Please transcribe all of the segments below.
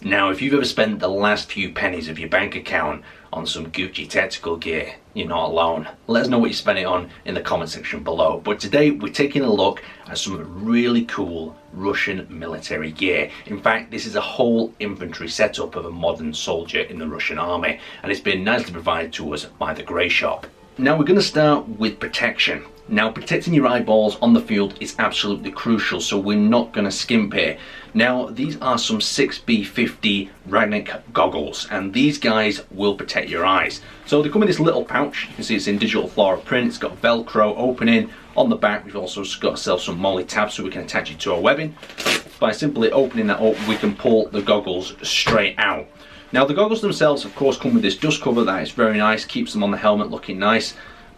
Now, if you've ever spent the last few pennies of your bank account on some Gucci tactical gear, you're not alone. Let us know what you spent it on in the comment section below. But today we're taking a look at some really cool Russian military gear. In fact, this is a whole infantry setup of a modern soldier in the Russian army, and it's been nicely provided to us by the Grey Shop. Now we're going to start with protection. Now, protecting your eyeballs on the field is absolutely crucial, so we're not going to skimp here. Now, these are some 6B50 Ratnik Goggles, and these guys will protect your eyes. So they come in this little pouch. You can see it's in digital Flora print. It's got Velcro opening. On the back, we've also got ourselves some MOLLE tabs so we can attach it to our webbing. By simply opening that up, we can pull the goggles straight out. Now, the goggles themselves, of course, come with this dust cover that is very nice, keeps them on the helmet looking nice.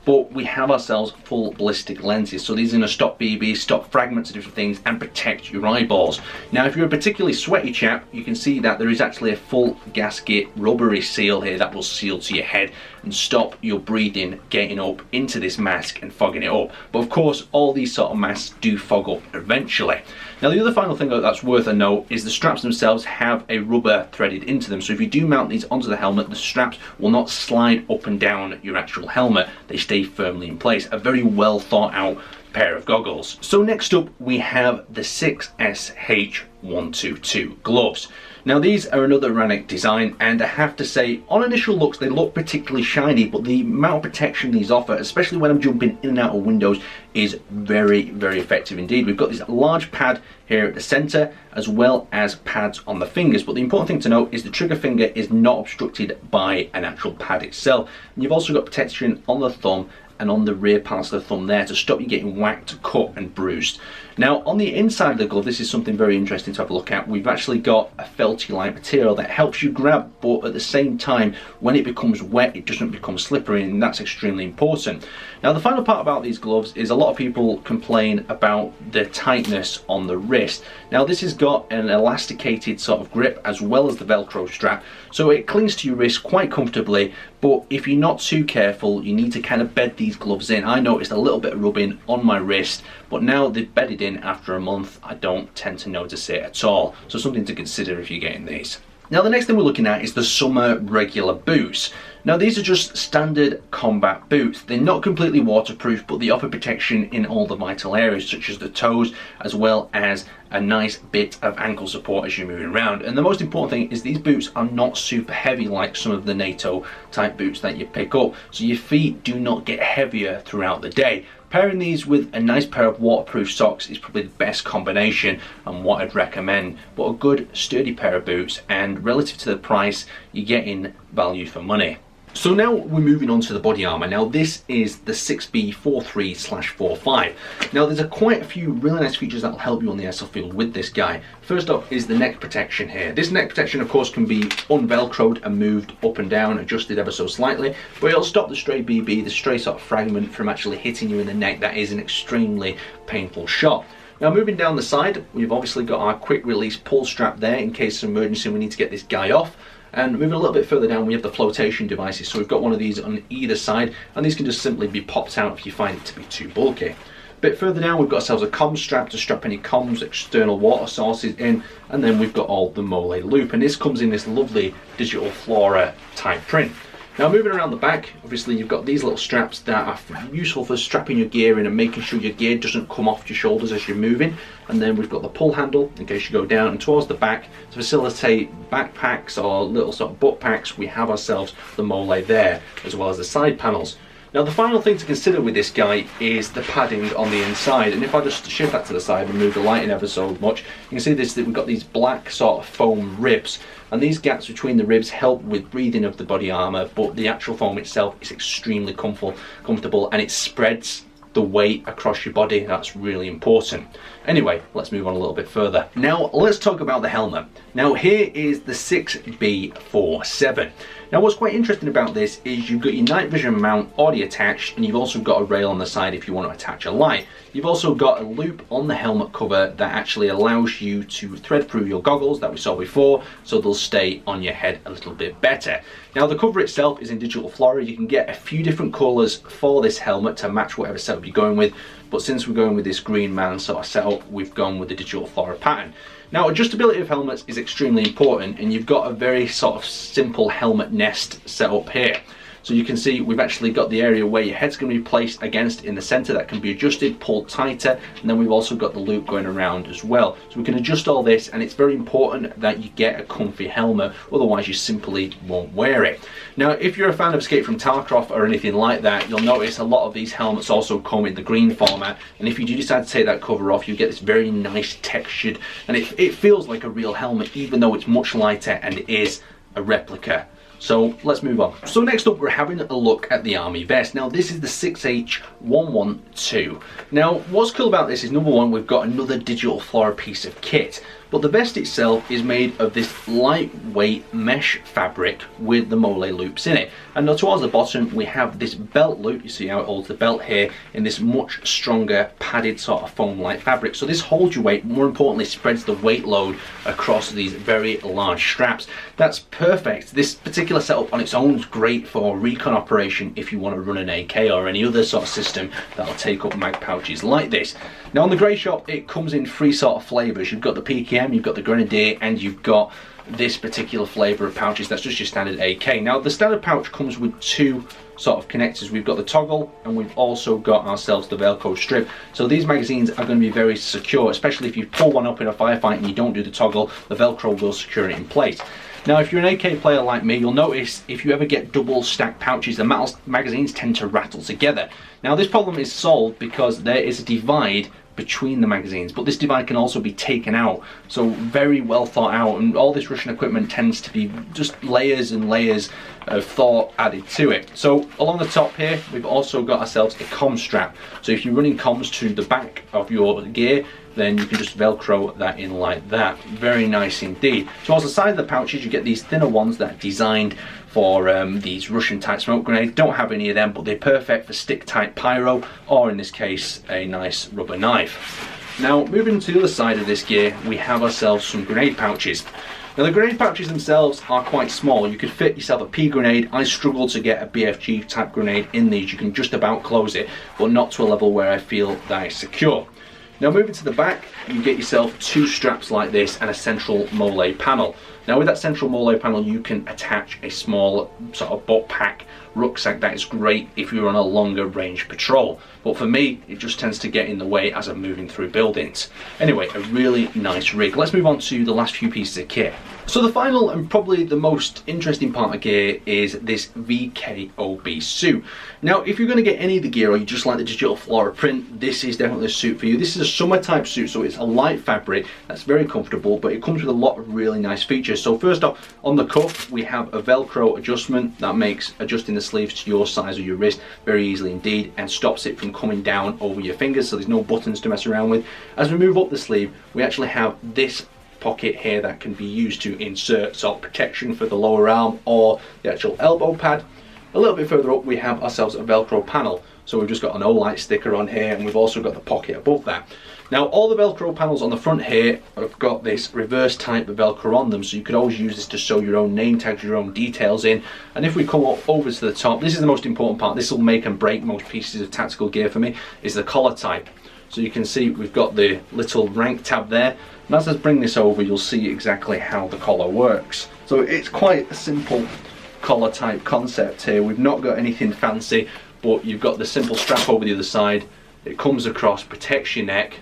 But we have ourselves full ballistic lenses, so these are going to stop BBs, stop fragments of different things, and protect your eyeballs. Now, if you're a particularly sweaty chap, you can see that there is actually a full gasket rubbery seal here that will seal to your head and stop your breathing getting up into this mask and fogging it up. But of course, all these sort of masks do fog up eventually. Now, the other final thing that's worth a note is the straps themselves have a rubber threaded into them, so if you do mount these onto the helmet, the straps will not slide up and down your actual helmet. They stay firmly in place. A very well thought out pair of goggles. So next up we have the 6SH122 gloves. Now, these are another Ratnik design, and I have to say, on initial looks they look particularly shiny, but the amount of protection these offer, especially when I'm jumping in and out of windows, is very, very effective indeed. We've got this large pad here at the center, as well as pads on the fingers, but the important thing to note is the trigger finger is not obstructed by an actual pad itself. And you've also got protection on the thumb and on the rear parts of the thumb there to stop you getting whacked, cut and bruised. Now, on the inside of the glove, this is something very interesting to have a look at. We've actually got a felty-like material that helps you grab, but at the same time, when it becomes wet, it doesn't become slippery, and that's extremely important. Now, the final part about these gloves is a lot of people complain about the tightness on the wrist. Now, this has got an elasticated sort of grip as well as the Velcro strap, so it clings to your wrist quite comfortably, but if you're not too careful, you need to kind of bed these gloves in. I noticed a little bit of rubbing on my wrist, but now they've bedded in after a month, I don't tend to notice it at all. So something to consider if you're getting these. Now, the next thing we're looking at is the summer regular boots. Now, these are just standard combat boots. They're not completely waterproof, but they offer protection in all the vital areas, such as the toes, as well as a nice bit of ankle support as you're moving around. And the most important thing is these boots are not super heavy like some of the NATO type boots that you pick up, so your feet do not get heavier throughout the day. Pairing these with a nice pair of waterproof socks is probably the best combination and what I'd recommend. But a good sturdy pair of boots, and relative to the price, you're getting value for money. So now we're moving on to the body armor. Now, this is the 6B43/45. Now, there's quite a few really nice features that will help you on the airsoft field with this guy. First up is the neck protection here. This neck protection, of course, can be unvelcroed and moved up and down, adjusted ever so slightly, but it'll stop the stray BB, the stray sort of fragment, from actually hitting you in the neck. That is an extremely painful shot. Now, moving down the side, we've obviously got our quick release pull strap there in case of emergency we need to get this guy off. And moving a little bit further down, we have the flotation devices. So we've got one of these on either side, and these can just simply be popped out if you find it to be too bulky. A bit further down, we've got ourselves a comms strap to strap any comms, external water sources in, and then we've got all the MOLLE loop, and this comes in this lovely digital Flora type print. Now, moving around the back, obviously you've got these little straps that are useful for strapping your gear in and making sure your gear doesn't come off your shoulders as you're moving. And then we've got the pull handle in case you go down, and towards the back to facilitate backpacks or little sort of butt packs, we have ourselves the MOLLE there, as well as the side panels. Now, the final thing to consider with this guy is the padding on the inside, and if I just shift that to the side and move the lighting ever so much, you can see this, that we've got these black sort of foam ribs, and these gaps between the ribs help with breathing of the body armor, but the actual foam itself is extremely comfortable, and it spreads the weight across your body. That's really important. Anyway, let's move on a little bit further. Now, let's talk about the helmet. Now, here is the 6B47. Now, what's quite interesting about this is you've got your night vision mount already attached, and you've also got a rail on the side if you want to attach a light. You've also got a loop on the helmet cover that actually allows you to thread through your goggles that we saw before, so they'll stay on your head a little bit better. Now, the cover itself is in digital Flora. You can get a few different colours for this helmet to match whatever setup you're going with. but since we're going with this green man sort of setup, we've gone with the digital Flora pattern. Now, adjustability of helmets is extremely important, and you've got a very sort of simple helmet nest set up here. So you can see we've actually got the area where your head's going to be placed against in the center that can be adjusted, pulled tighter, and then we've also got the loop going around as well. So we can adjust all this, and it's very important that you get a comfy helmet, otherwise you simply won't wear it. Now, if you're a fan of Escape from Tarkov or anything like that, you'll notice a lot of these helmets also come in the green format, and if you do decide to take that cover off, you get this very nice textured, and it feels like a real helmet, even though it's much lighter and it is a replica. So let's move on. So next up, we're having a look at the army vest. Now this is the 6H112. Now what's cool about this is, number one, we've got another digital Flora piece of kit, but the vest itself is made of this lightweight mesh fabric with the mole loops in it. And now towards the bottom we have this belt loop, you see how it holds the belt here, in this much stronger padded sort of foam like fabric. So this holds your weight, more importantly spreads the weight load across these very large straps. That's perfect. This particular setup on its own is great for recon operation if you want to run an AK or any other sort of system that'll take up mag pouches like this. Now on the Grey Shop, it comes in three sort of flavors. You've got the PKM, you've got the Grenadier, and you've got this particular flavor of pouches. That's just your standard AK. Now the standard pouch comes with two sort of connectors. We've got the toggle, and we've also got ourselves the Velcro strip. So these magazines are going to be very secure, especially if you pull one up in a firefight and you don't do the toggle, the Velcro will secure it in place. Now if you're an AK player like me, you'll notice if you ever get double stacked pouches, the magazines tend to rattle together. Now this problem is solved because there is a divide between the magazines, but this divide can also be taken out, so very well thought out, and all this Russian equipment tends to be just layers and layers of thought added to it. So along the top here we've also got ourselves a comm strap, so if you're running comms to the back of your gear, then you can just Velcro that in like that. Very nice indeed. Towards the side of the pouches you get these thinner ones that are designed for these Russian type smoke grenades. Don't have any of them, but they're perfect for stick type pyro, or in this case a nice rubber knife. Now moving to the other side of this gear, we have ourselves some grenade pouches. Now the grenade pouches themselves are quite small. You could fit yourself a pea grenade. I struggle to get a BFG type grenade in these. You can just about close it, but not to a level where I feel that it's secure. Now moving to the back, you get yourself two straps like this and a central mole panel. Now with that central mole panel you can attach a small sort of butt pack rucksack. That is great if you're on a longer range patrol, but for me it just tends to get in the way as I'm moving through buildings. Anyway, a really nice rig. Let's move on to the last few pieces of kit. So the final and probably the most interesting part of gear is this VKBO suit. Now if you're going to get any of the gear or you just like the digital Flora print, this is definitely a suit for you. This is a summer type suit, so it's a light fabric that's very comfortable, but it comes with a lot of really nice features. So first off, on the cuff we have a Velcro adjustment that makes adjusting the sleeves to your size of your wrist very easily indeed, and stops it from coming down over your fingers, so there's no buttons to mess around with. As we move up the sleeve, we actually have this pocket here that can be used to insert sort of protection for the lower arm or the actual elbow pad. A little bit further up we have ourselves a Velcro panel, so we've just got an Olight sticker on here, and we've also got the pocket above that. Now all the Velcro panels on the front here have got this reverse type of Velcro on them, so you could always use this to sew your own name tags, your own details in. And if we come up over to the top, this is the most important part, this will make and break most pieces of tactical gear for me, is the collar type. So you can see we've got the little rank tab there, and as I bring this over you'll see exactly how the collar works. So it's quite a simple collar type concept here. We've not got anything fancy, but you've got the simple strap over the other side. It comes across, protects your neck,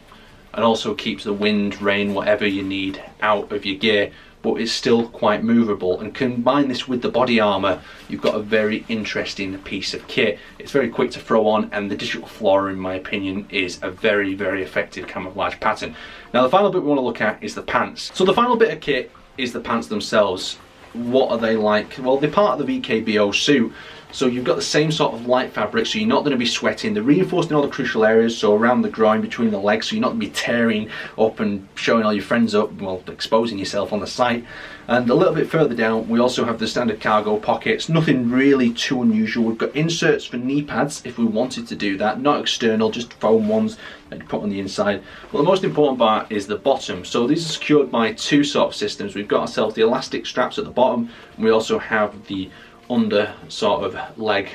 and also keeps the wind, rain, whatever you need out of your gear, but it's still quite movable. And combine this with the body armour, you've got a very interesting piece of kit. It's very quick to throw on, and the digital Flora, in my opinion, is a very, very effective camouflage pattern. Now the final bit we want to look at is the pants. So the final bit of kit is the pants themselves. What are they like? Well, they're part of the VKBO suit, so you've got the same sort of light fabric, so you're not going to be sweating. They're reinforced in all the crucial areas, so around the groin, between the legs, so you're not going to be tearing up and showing all your friends up, well, exposing yourself on the site. And a little bit further down we also have the standard cargo pockets. Nothing really too unusual. We've got inserts for knee pads if we wanted to do that, not external, just foam ones that you put on the inside. But the most important part is the bottom. So these are secured by two sort of systems. We've got ourselves the elastic straps at the bottom, and we also have the under sort of leg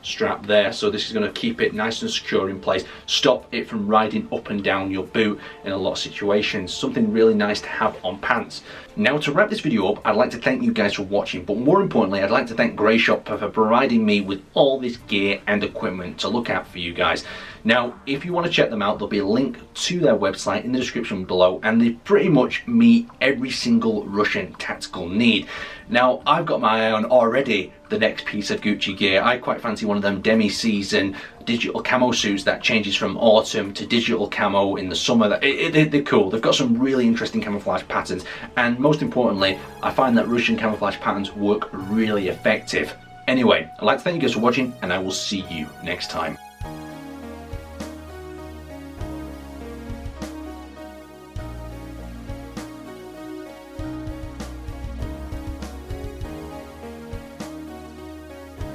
strap there, so this is going to keep it nice and secure in place, stop it from riding up and down your boot in a lot of situations. Something really nice to have on pants. Now, to wrap this video up, I'd like to thank you guys for watching, but more importantly, I'd like to thank Grey Shop for providing me with all this gear and equipment to look out for you guys. Now, if you want to check them out, there'll be a link to their website in the description below, and they pretty much meet every single Russian tactical need. Now, I've got my eye on already the next piece of Gucci gear. I quite fancy one of them demi-season digital camo suits that changes from autumn to digital camo in the summer. They're cool. They've got some really interesting camouflage patterns, and most importantly, I find that Russian camouflage patterns work really effective. Anyway, I'd like to thank you guys for watching, and I will see you next time.